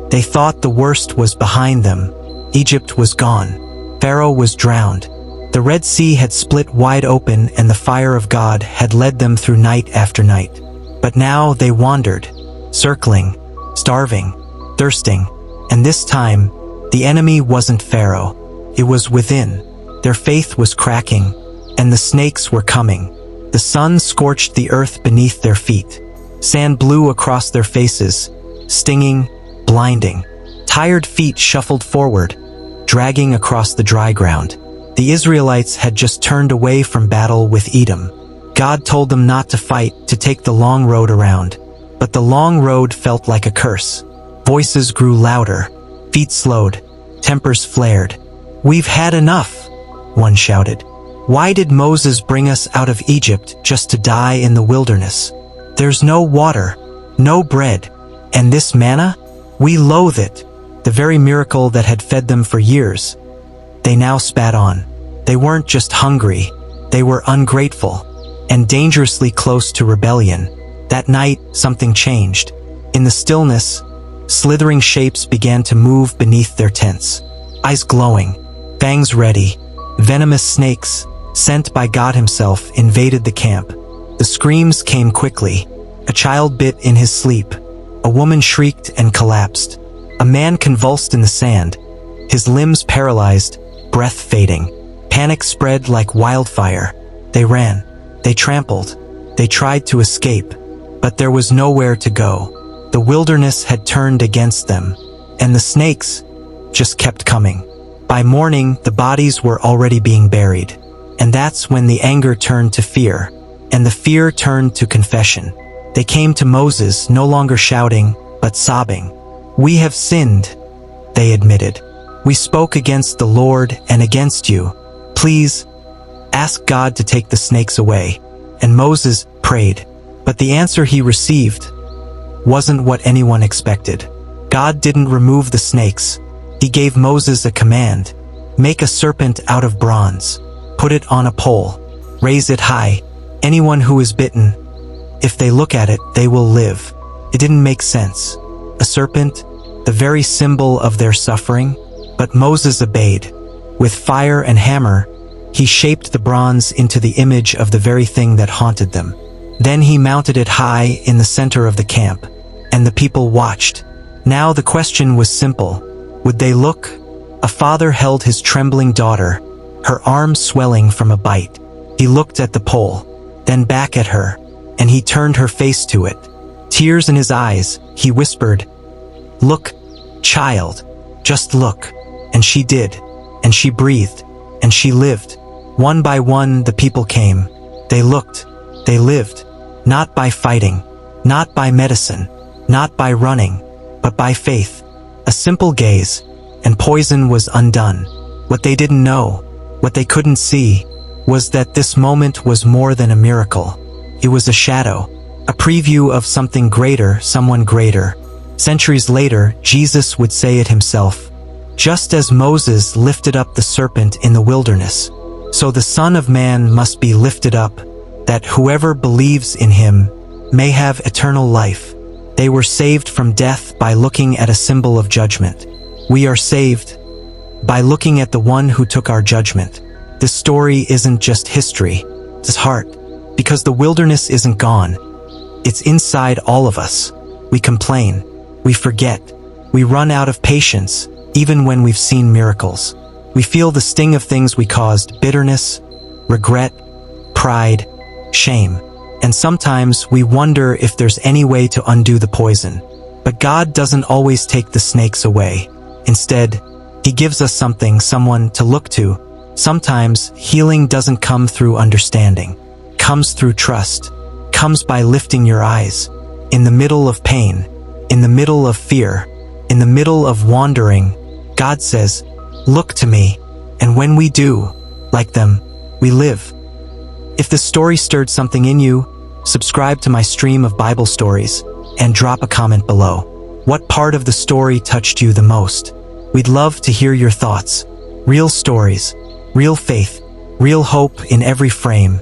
They thought the worst was behind them. Egypt was gone. Pharaoh was drowned. The Red Sea had split wide open, and the fire of God had led them through night after night. But now they wandered, circling, starving, thirsting, and this time, the enemy wasn't Pharaoh. It was within. Their faith was cracking, and the snakes were coming. The sun scorched the earth beneath their feet. Sand blew across their faces, stinging, blinding. Tired feet shuffled forward, dragging across the dry ground. The Israelites had just turned away from battle with Edom. God told them not to fight, to take the long road around. But the long road felt like a curse. Voices grew louder, feet slowed, tempers flared. "We've had enough," one shouted. "Why did Moses bring us out of Egypt just to die in the wilderness? There's no water, no bread, and this manna? We loathe it." The very miracle that had fed them for years, they now spat on. They weren't just hungry, they were ungrateful, and dangerously close to rebellion. That night, something changed. In the stillness, slithering shapes began to move beneath their tents. Eyes glowing, fangs ready, venomous snakes, sent by God himself, invaded the camp. The screams came quickly. A child bit in his sleep. A woman shrieked and collapsed. A man convulsed in the sand, his limbs paralyzed, breath fading. Panic spread like wildfire. They ran. They trampled. They tried to escape, but there was nowhere to go. The wilderness had turned against them, and the snakes just kept coming. By morning, the bodies were already being buried, and that's when the anger turned to fear, and the fear turned to confession. They came to Moses, no longer shouting, but sobbing. "We have sinned," they admitted. "We spoke against the Lord and against you. Please, ask God to take the snakes away." And Moses prayed. But the answer he received wasn't what anyone expected. God didn't remove the snakes. He gave Moses a command. "Make a serpent out of bronze. Put it on a pole. Raise it high. Anyone who is bitten, if they look at it, they will live." It didn't make sense. A serpent, the very symbol of their suffering? But Moses obeyed. With fire and hammer, he shaped the bronze into the image of the very thing that haunted them. Then he mounted it high in the center of the camp, and the people watched. Now the question was simple. Would they look? A father held his trembling daughter, her arm swelling from a bite. He looked at the pole, then back at her, and he turned her face to it. Tears in his eyes, he whispered, "Look, child, just look." And she did, and she breathed, and she lived. One by one, the people came. They looked, they lived, not by fighting, not by medicine, not by running, but by faith. A simple gaze, and poison was undone. What they didn't know, what they couldn't see, was that this moment was more than a miracle. It was a shadow, a preview of something greater, someone greater. Centuries later, Jesus would say it himself. Just as Moses lifted up the serpent in the wilderness, so the Son of Man must be lifted up, that whoever believes in him may have eternal life. They were saved from death by looking at a symbol of judgment. We are saved by looking at the one who took our judgment. This story isn't just history, it's heart. Because the wilderness isn't gone. It's inside all of us. We complain. We forget. We run out of patience, even when we've seen miracles. We feel the sting of things we caused: bitterness, regret, pride, shame. And sometimes we wonder if there's any way to undo the poison. But God doesn't always take the snakes away. Instead, he gives us something, someone to look to. Sometimes healing doesn't come through understanding. It comes through trust. It comes by lifting your eyes. In the middle of pain, in the middle of fear, in the middle of wandering, God says, "Look to me." And when we do, like them, we live. If this story stirred something in you, subscribe to my stream of Bible stories and drop a comment below. What part of the story touched you the most? We'd love to hear your thoughts. Real stories, real faith, real hope in every frame.